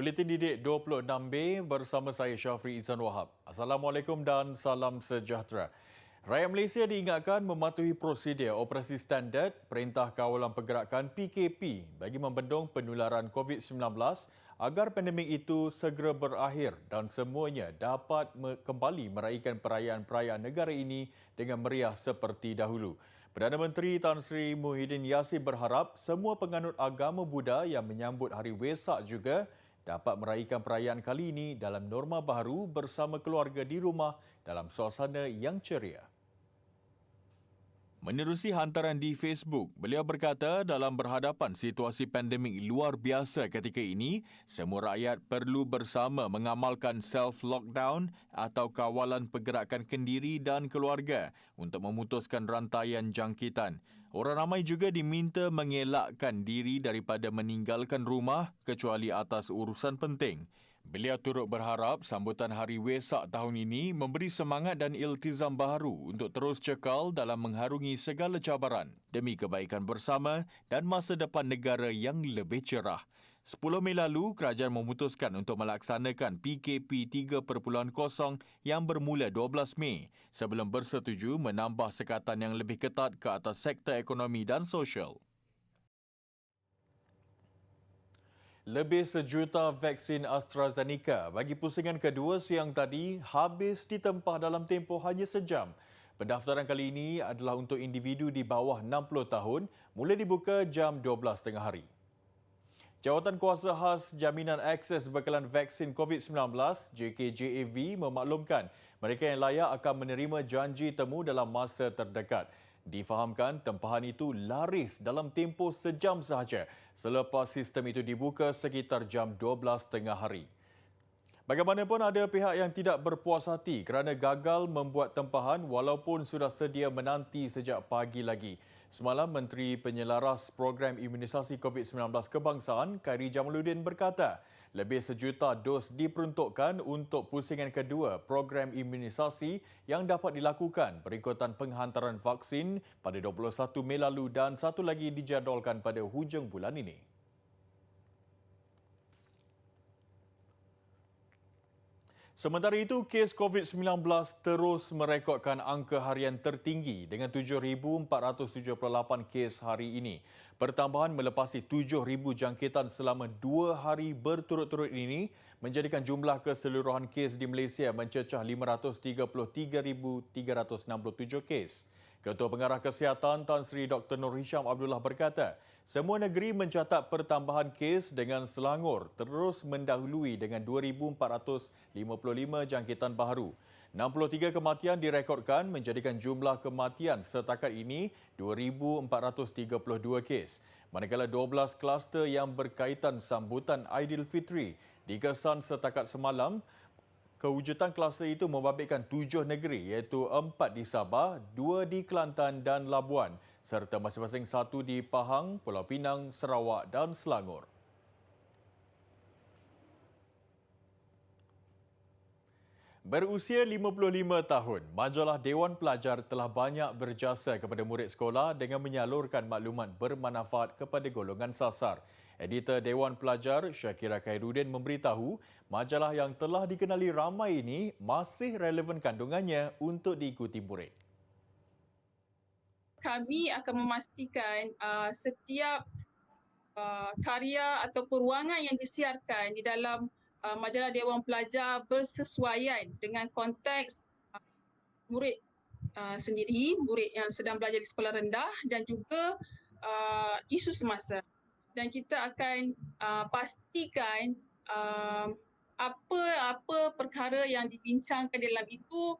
Buletin Didik 26B bersama saya Syafri Izan Wahab. Assalamualaikum dan salam sejahtera. Rakyat Malaysia diingatkan mematuhi prosedur operasi standard Perintah Kawalan Pergerakan PKP bagi membendung penularan COVID-19 agar pandemik itu segera berakhir dan semuanya dapat kembali meraihkan perayaan-perayaan negara ini dengan meriah seperti dahulu. Perdana Menteri Tan Sri Muhyiddin Yassin berharap semua penganut agama Buddha yang menyambut Hari Wesak juga dapat meraihkan perayaan kali ini dalam norma baru bersama keluarga di rumah dalam suasana yang ceria. Menerusi hantaran di Facebook, beliau berkata dalam berhadapan situasi pandemik luar biasa ketika ini, semua rakyat perlu bersama mengamalkan self-lockdown atau kawalan pergerakan kendiri dan keluarga untuk memutuskan rantaian jangkitan. Orang ramai juga diminta mengelakkan diri daripada meninggalkan rumah kecuali atas urusan penting. Beliau turut berharap sambutan Hari Wesak tahun ini memberi semangat dan iltizam baru untuk terus cekal dalam mengharungi segala cabaran demi kebaikan bersama dan masa depan negara yang lebih cerah. 10 Mei lalu, kerajaan memutuskan untuk melaksanakan PKP 3.0 yang bermula 12 Mei sebelum bersetuju menambah sekatan yang lebih ketat ke atas sektor ekonomi dan sosial. Lebih sejuta vaksin AstraZeneca bagi pusingan kedua siang tadi habis ditempah dalam tempoh hanya sejam. Pendaftaran kali ini adalah untuk individu di bawah 60 tahun, mula dibuka jam 12 tengah hari. Jawatan Kuasa Khas Jaminan Akses Bekalan Vaksin COVID-19 JKJAV memaklumkan mereka yang layak akan menerima janji temu dalam masa terdekat. Difahamkan tempahan itu laris dalam tempoh sejam sahaja selepas sistem itu dibuka sekitar jam 12 tengah hari. Bagaimanapun ada pihak yang tidak berpuas hati kerana gagal membuat tempahan walaupun sudah sedia menanti sejak pagi lagi. Semalam, Menteri Penyelaras Program Imunisasi COVID-19 Kebangsaan, Khairi Jamaluddin berkata, lebih sejuta dos diperuntukkan untuk pusingan kedua program imunisasi yang dapat dilakukan berikutan penghantaran vaksin pada 21 Mei lalu dan satu lagi dijadualkan pada hujung bulan ini. Sementara itu, kes COVID-19 terus merekodkan angka harian tertinggi dengan 7,478 kes hari ini. Pertambahan melepasi 7,000 jangkitan selama 2 hari berturut-turut ini menjadikan jumlah keseluruhan kes di Malaysia mencecah 533,367 kes. Ketua Pengarah Kesihatan Tan Sri Dr. Nur Hisham Abdullah berkata, semua negeri mencatat pertambahan kes dengan Selangor terus mendahului dengan 2,455 jangkitan baru. 63 kematian direkodkan menjadikan jumlah kematian setakat ini 2,432 kes. Manakala 12 kluster yang berkaitan sambutan Aidilfitri dikesan setakat semalam. Kewujudan kluster itu membabitkan 7 negeri iaitu 4 di Sabah, 2 di Kelantan dan Labuan serta masing-masing 1 di Pahang, Pulau Pinang, Sarawak dan Selangor. Berusia 55 tahun, majalah Dewan Pelajar telah banyak berjasa kepada murid sekolah dengan menyalurkan maklumat bermanfaat kepada golongan sasar. Editor Dewan Pelajar Syakira Khairuddin memberitahu majalah yang telah dikenali ramai ini masih relevan kandungannya untuk diikuti murid. Kami akan memastikan setiap karya ataupun ruangan yang disiarkan di dalam majalah Dewan Pelajar bersesuaian dengan konteks murid sendiri, murid yang sedang belajar di sekolah rendah dan juga isu semasa. Dan kita akan pastikan apa-apa perkara yang dibincangkan dalam itu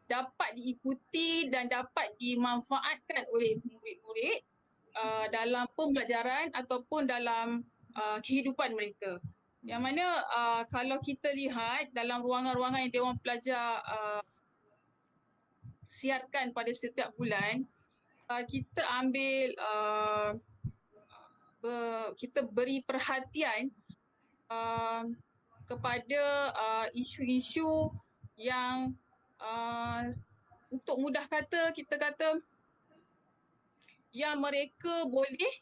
dapat diikuti dan dapat dimanfaatkan oleh murid-murid dalam pembelajaran ataupun dalam kehidupan mereka. Yang mana kalau kita lihat dalam ruangan-ruangan yang Dewan Pelajar siarkan pada setiap bulan, kita ambil kita beri perhatian kepada isu-isu yang untuk mudah kata, kita kata yang mereka boleh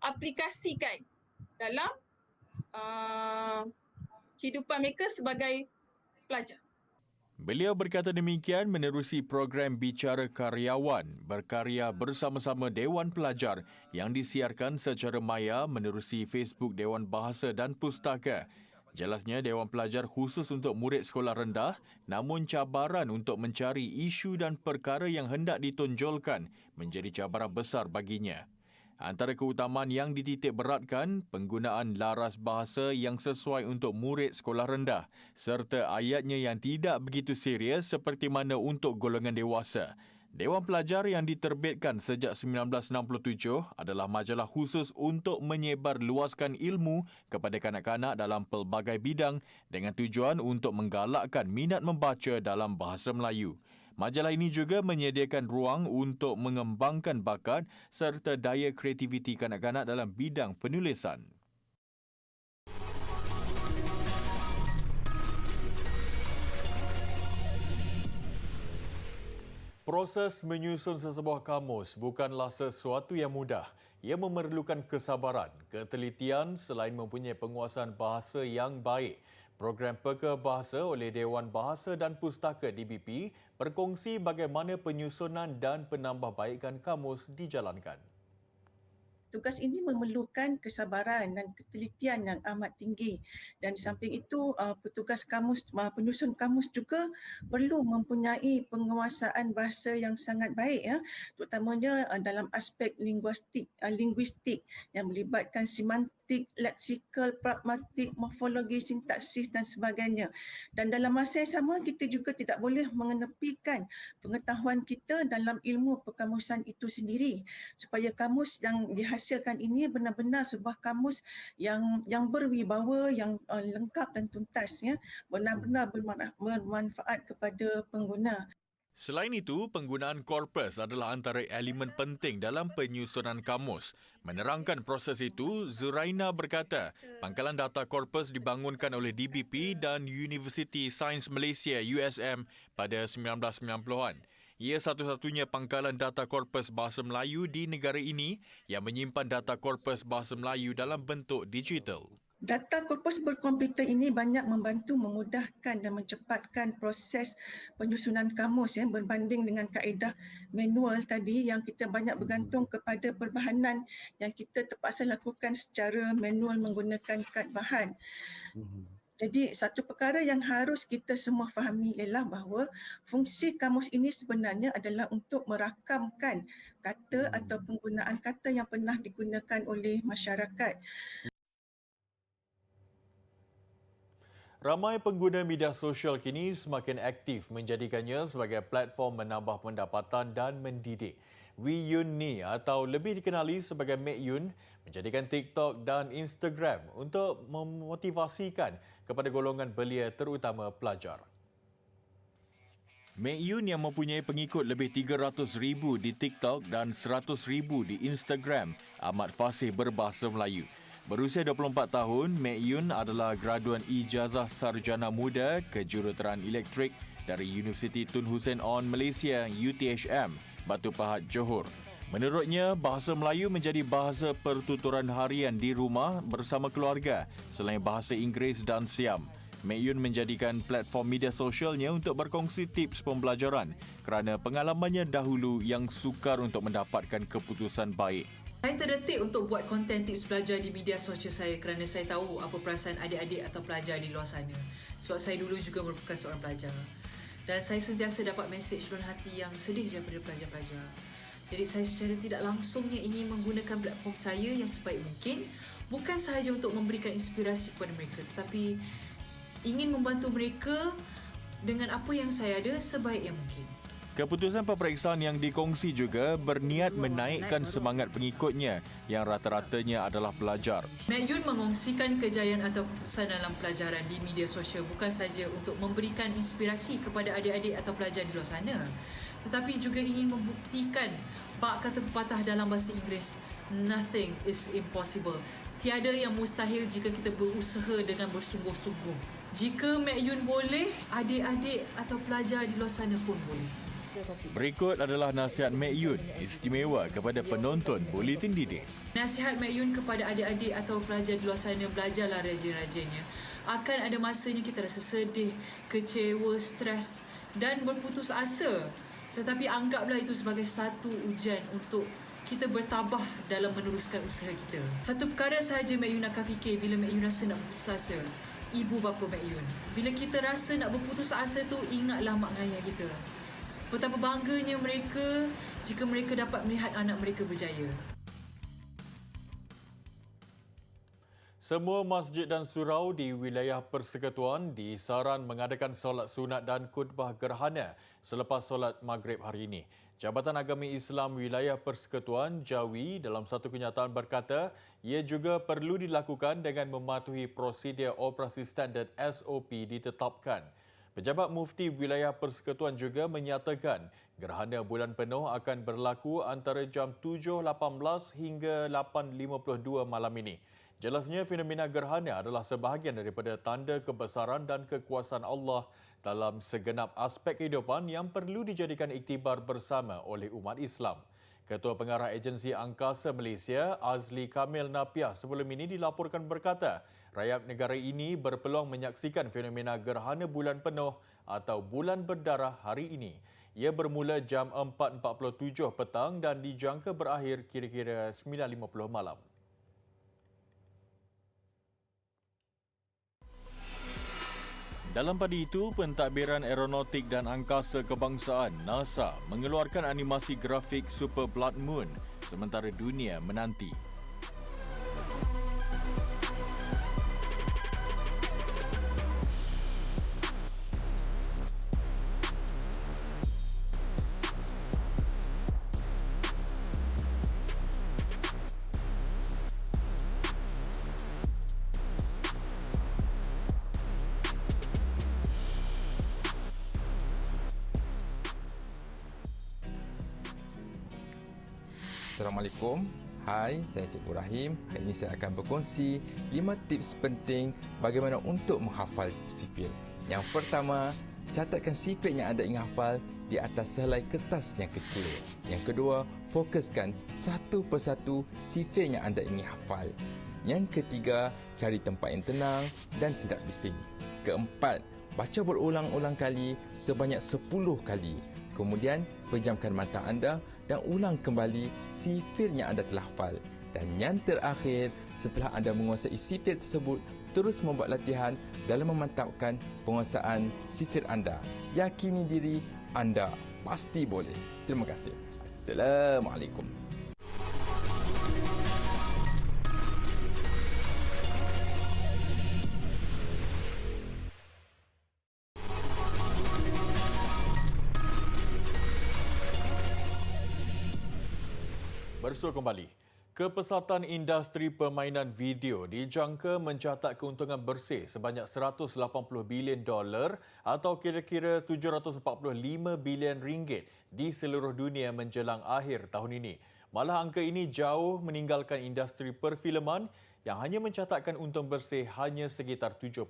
aplikasikan dalam kehidupan mereka sebagai pelajar. Beliau berkata demikian menerusi program Bicara Karyawan berkarya bersama-sama Dewan Pelajar yang disiarkan secara maya menerusi Facebook Dewan Bahasa dan Pustaka. Jelasnya Dewan Pelajar khusus untuk murid sekolah rendah, namun cabaran untuk mencari isu dan perkara yang hendak ditonjolkan menjadi cabaran besar baginya. Antara keutamaan yang dititik beratkan, penggunaan laras bahasa yang sesuai untuk murid sekolah rendah serta ayatnya yang tidak begitu serius seperti mana untuk golongan dewasa. Dewan Pelajar yang diterbitkan sejak 1967 adalah majalah khusus untuk menyebarluaskan ilmu kepada kanak-kanak dalam pelbagai bidang dengan tujuan untuk menggalakkan minat membaca dalam bahasa Melayu. Majalah ini juga menyediakan ruang untuk mengembangkan bakat serta daya kreativiti kanak-kanak dalam bidang penulisan. Proses menyusun sesebuah kamus bukanlah sesuatu yang mudah. Ia memerlukan kesabaran, ketelitian selain mempunyai penguasaan bahasa yang baik. Program Peka Bahasa oleh Dewan Bahasa dan Pustaka DBP berkongsi bagaimana penyusunan dan penambahbaikan kamus dijalankan. Tugas ini memerlukan kesabaran dan ketelitian yang amat tinggi, dan di samping itu petugas kamus, penyusun kamus juga perlu mempunyai penguasaan bahasa yang sangat baik, ya, terutamanya dalam aspek linguistik yang melibatkan semantik, leksikal, pragmatik, morfologi, sintaksis dan sebagainya. Dan dalam masa yang sama kita juga tidak boleh mengenepikan pengetahuan kita dalam ilmu perkamusan itu sendiri, supaya kamus yang dihasilkan ini benar-benar sebuah kamus yang berwibawa, yang lengkap dan tuntas, ya, benar-benar bermanfaat kepada pengguna. Selain itu, penggunaan korpus adalah antara elemen penting dalam penyusunan kamus. Menerangkan proses itu, Zuraina berkata, pangkalan data korpus dibangunkan oleh DBP dan Universiti Sains Malaysia USM pada 1990-an. Ia satu-satunya pangkalan data korpus bahasa Melayu di negara ini yang menyimpan data korpus bahasa Melayu dalam bentuk digital. Data korpus berkomputer ini banyak membantu memudahkan dan mencepatkan proses penyusunan kamus, ya, berbanding dengan kaedah manual tadi yang kita banyak bergantung kepada perbahanan yang kita terpaksa lakukan secara manual menggunakan kad bahan. Jadi satu perkara yang harus kita semua fahami ialah bahawa fungsi kamus ini sebenarnya adalah untuk merakamkan kata atau penggunaan kata yang pernah digunakan oleh masyarakat. Ramai pengguna media sosial kini semakin aktif menjadikannya sebagai platform menambah pendapatan dan mendidik. Wee Yun Ni atau lebih dikenali sebagai Mek Yun menjadikan TikTok dan Instagram untuk memotivasikan kepada golongan belia terutama pelajar. Mek Yun yang mempunyai pengikut lebih 300,000 di TikTok dan 100,000 di Instagram amat fasih berbahasa Melayu. Berusia 24 tahun, Mek Yun adalah graduan ijazah sarjana muda kejuruteraan elektrik dari Universiti Tun Hussein On Malaysia UTHM, Batu Pahat, Johor. Menurutnya, bahasa Melayu menjadi bahasa pertuturan harian di rumah bersama keluarga selain bahasa Inggeris dan Siam. Mek Yun menjadikan platform media sosialnya untuk berkongsi tips pembelajaran kerana pengalamannya dahulu yang sukar untuk mendapatkan keputusan baik. Saya terdetik untuk buat konten tips belajar di media sosial saya kerana saya tahu apa perasaan adik-adik atau pelajar di luar sana. Sebab saya dulu juga merupakan seorang pelajar. Dan saya sentiasa dapat mesej lun hati yang sedih daripada pelajar-pelajar. Jadi saya secara tidak langsungnya ingin menggunakan platform saya yang sebaik mungkin, bukan sahaja untuk memberikan inspirasi kepada mereka, tetapi ingin membantu mereka dengan apa yang saya ada sebaik yang mungkin. Keputusan peperiksaan yang dikongsi juga berniat menaikkan semangat pengikutnya yang rata-ratanya adalah pelajar. Mek Yun mengongsikan kejayaan atau keputusan dalam pelajaran di media sosial bukan saja untuk memberikan inspirasi kepada adik-adik atau pelajar di luar sana, tetapi juga ingin membuktikan bak kata pepatah dalam bahasa Inggeris, nothing is impossible. Tiada yang mustahil jika kita berusaha dengan bersungguh-sungguh. Jika Mek Yun boleh, adik-adik atau pelajar di luar sana pun boleh. Berikut adalah nasihat Mek Yun istimewa kepada penonton Buletin Didik. Nasihat Mek Yun kepada adik-adik atau pelajar di luar sana, belajarlah rajin-rajinnya. Akan ada masanya kita rasa sedih, kecewa, stres dan berputus asa. Tetapi anggaplah itu sebagai satu ujian untuk kita bertabah dalam meneruskan usaha kita. Satu perkara sahaja Mek Yun akan fikir bila Mek Yun rasa nak berputus asa. Ibu bapa Mek Yun. Bila kita rasa nak berputus asa tu, ingatlah mak ayah kita. Betapa bangganya mereka jika mereka dapat melihat anak mereka berjaya. Semua masjid dan surau di wilayah Persekutuan disaran mengadakan solat sunat dan khutbah gerhana selepas solat Maghrib hari ini. Jabatan Agama Islam Wilayah Persekutuan Jawi dalam satu kenyataan berkata, ia juga perlu dilakukan dengan mematuhi prosedur operasi standard SOP ditetapkan. Pejabat Mufti Wilayah Persekutuan juga menyatakan gerhana bulan penuh akan berlaku antara jam 7.18 hingga 8.52 malam ini. Jelasnya fenomena gerhana adalah sebahagian daripada tanda kebesaran dan kekuasaan Allah dalam segenap aspek kehidupan yang perlu dijadikan iktibar bersama oleh umat Islam. Ketua Pengarah Agensi Angkasa Malaysia, Azli Kamil Napiah sebelum ini dilaporkan berkata, rakyat negara ini berpeluang menyaksikan fenomena gerhana bulan penuh atau bulan berdarah hari ini. Ia bermula jam 4.47 petang dan dijangka berakhir kira-kira 9.50 malam. Dalam pada itu, Pentadbiran Aeronautik dan Angkasa Kebangsaan NASA mengeluarkan animasi grafik Super Blood Moon sementara dunia menanti. Assalamualaikum. Hai, saya Cikgu Rahim. Hari ini saya akan berkongsi 5 tips penting bagaimana untuk menghafal sifil. Yang pertama, catatkan sifil yang anda ingin hafal di atas sehelai kertas yang kecil. Yang kedua, fokuskan satu persatu sifil yang anda ingin hafal. Yang ketiga, cari tempat yang tenang dan tidak bising. Keempat, baca berulang-ulang kali sebanyak 10 kali. Kemudian, pejamkan mata anda dan ulang kembali sifil yang anda telah hafal. Dan yang terakhir, setelah anda menguasai sifil tersebut, terus membuat latihan dalam memantapkan penguasaan sifil anda. Yakini diri, anda pasti boleh. Terima kasih. Assalamualaikum. Bersua kembali. Kepesatan industri permainan video dijangka mencatat keuntungan bersih sebanyak $180 bilion atau kira-kira 745 bilion ringgit di seluruh dunia menjelang akhir tahun ini. Malah angka ini jauh meninggalkan industri perfilman yang hanya mencatatkan untung bersih hanya sekitar $74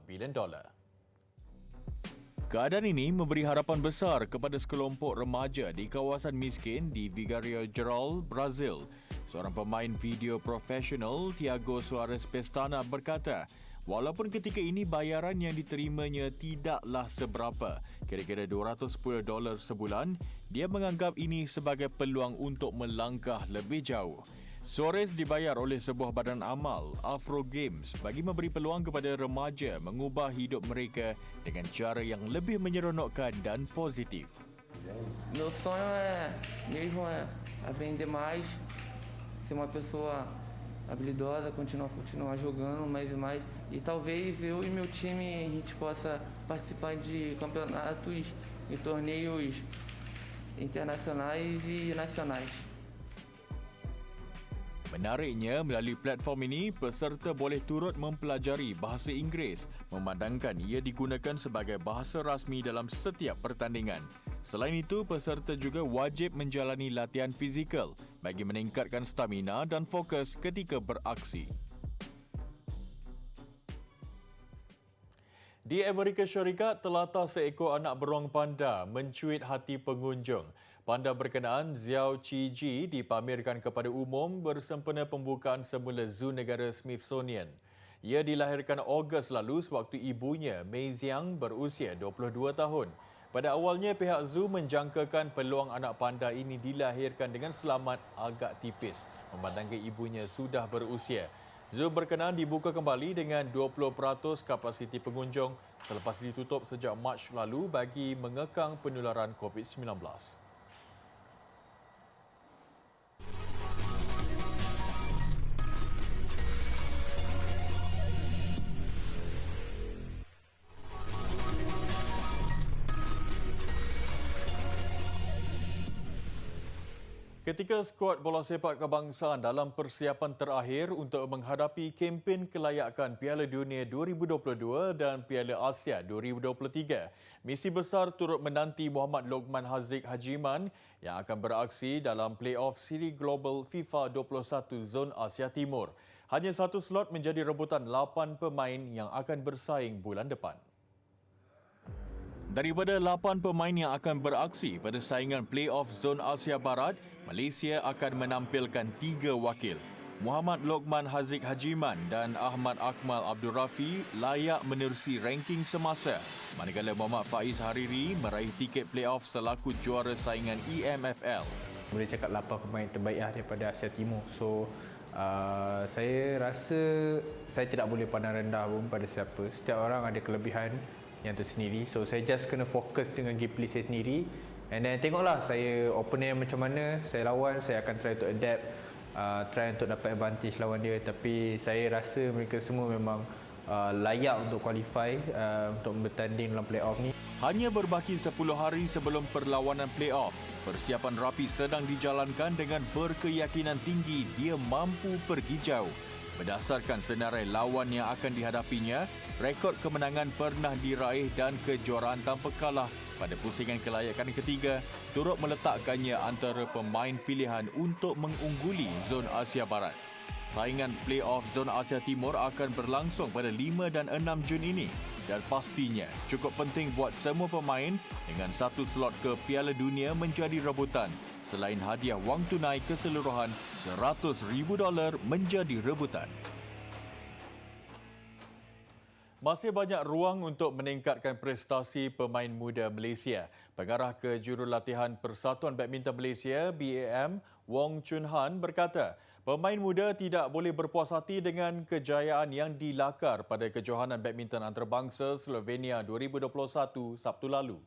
bilion. Keadaan ini memberi harapan besar kepada sekelompok remaja di kawasan miskin di Vigaria Geral, Brazil. Seorang pemain video profesional, Tiago Soares Pestana berkata, walaupun ketika ini bayaran yang diterimanya tidaklah seberapa, kira-kira $210 sebulan, dia menganggap ini sebagai peluang untuk melangkah lebih jauh. Suarez dibayar oleh sebuah badan amal, Afro Games, bagi memberi peluang kepada remaja mengubah hidup mereka dengan cara yang lebih menyeronokkan dan positif. Meu sonho mesmo aprender mais, ser uma pessoa habilidosa, continuar jogando mais e mais. E talvez eu e meu time a gente possa participar de campeonatos e torneios internacionais e nacionais. Menariknya, melalui platform ini, peserta boleh turut mempelajari bahasa Inggeris, memandangkan ia digunakan sebagai bahasa rasmi dalam setiap pertandingan. Selain itu, peserta juga wajib menjalani latihan fizikal bagi meningkatkan stamina dan fokus ketika beraksi. Di Amerika Syarikat, telatah seekor anak beruang panda mencuit hati pengunjung. Panda berkenaan Xiao Qiji dipamerkan kepada umum bersempena pembukaan semula Zoo Negara Smithsonian. Ia dilahirkan Ogos lalu sewaktu ibunya, Mei Xiang, berusia 22 tahun. Pada awalnya, pihak zoo menjangkakan peluang anak panda ini dilahirkan dengan selamat agak tipis memandangkan ibunya sudah berusia. Zoo berkenaan dibuka kembali dengan 20% kapasiti pengunjung selepas ditutup sejak Mac lalu bagi mengekang penularan COVID-19. Ketika skuad bola sepak kebangsaan dalam persiapan terakhir untuk menghadapi kempen kelayakan Piala Dunia 2022 dan Piala Asia 2023, misi besar turut menanti Muhammad Lokman Haziq Hajiman yang akan beraksi dalam play-off Siri Global FIFA 21 Zon Asia Timur. Hanya satu slot menjadi rebutan 8 pemain yang akan bersaing bulan depan. Daripada 8 pemain yang akan beraksi pada saingan play-off Zon Asia Barat, Malaysia akan menampilkan 3 wakil. Muhammad Lokman Haziq Hajiman dan Ahmad Akmal Abdul Rafi layak menerusi ranking semasa, manakala Muhammad Faiz Hariri meraih tiket play-off selaku juara saingan EMFL. Boleh cakap 8 pemain terbaik daripada Asia Timur. So, saya rasa saya tidak boleh pandang rendah pun pada siapa. Setiap orang ada kelebihan yang tersendiri. So, saya just kena fokus dengan gameplay saya sendiri. And then tengoklah saya opponent macam mana, saya lawan, saya akan try to adapt, try untuk dapat advantage lawan dia. Tapi saya rasa mereka semua memang layak untuk qualify untuk bertanding dalam play-off ni. Hanya berbaki 10 hari sebelum perlawanan play-off, persiapan rapi sedang dijalankan dengan berkeyakinan tinggi dia mampu pergi jauh. Berdasarkan senarai lawan yang akan dihadapinya, rekod kemenangan pernah diraih dan kejuaraan tanpa kalah pada pusingan kelayakan ketiga turut meletakkannya antara pemain pilihan untuk mengungguli Zon Asia Barat. Saingan play-off Zon Asia Timur akan berlangsung pada 5 dan 6 Jun ini dan pastinya cukup penting buat semua pemain dengan satu slot ke Piala Dunia menjadi rebutan. Selain hadiah wang tunai keseluruhan $100,000 menjadi rebutan. Masih banyak ruang untuk meningkatkan prestasi pemain muda Malaysia. Pengarah Kejurulatihan Persatuan Badminton Malaysia BAM, Wong Chun Han berkata, pemain muda tidak boleh berpuas hati dengan kejayaan yang dilakar pada kejohanan badminton antarabangsa Slovenia 2021 Sabtu lalu.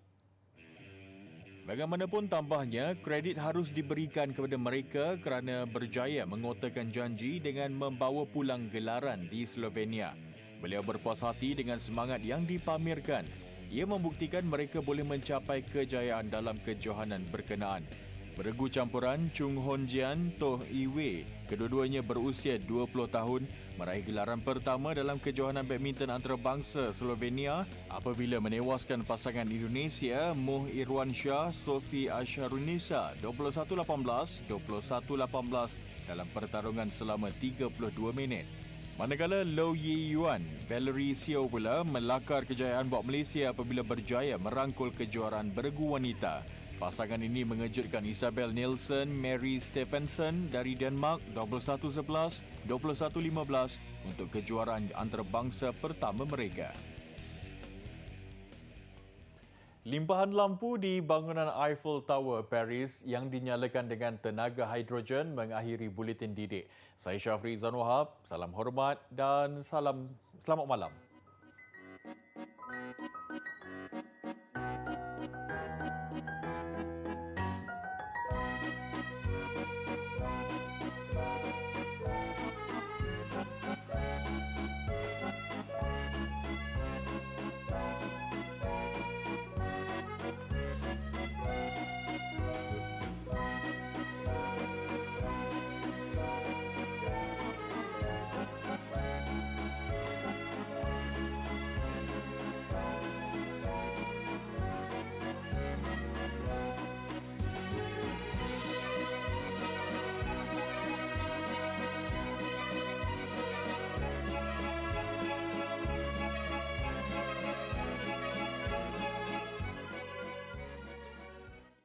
Bagaimanapun tambahnya, kredit harus diberikan kepada mereka kerana berjaya mengotakan janji dengan membawa pulang gelaran di Slovenia. Beliau berpuas hati dengan semangat yang dipamerkan. Ia membuktikan mereka boleh mencapai kejayaan dalam kejohanan berkenaan. Beregu campuran Chung Hon Jian, Toh Iwe, kedua-duanya berusia 20 tahun, meraih gelaran pertama dalam kejohanan badminton antarabangsa Slovenia apabila menewaskan pasangan Indonesia Muh Irwan Shah, Sofi Asharunisa 21-18, 21-18 dalam pertarungan selama 32 minit. Manakala Low Yi Yuan, Valerie Xiao pula melakar kejayaan buat Malaysia apabila berjaya merangkul kejuaraan beregu wanita. Pasangan ini mengejutkan Isabel Nielsen, Mary Stephenson dari Denmark 21-11, 21-15 untuk kejuaraan antarabangsa pertama mereka. Limpahan lampu di bangunan Eiffel Tower Paris yang dinyalakan dengan tenaga hidrogen mengakhiri buletin didik. Saya Syafri Izan Wahab, salam hormat dan selamat malam.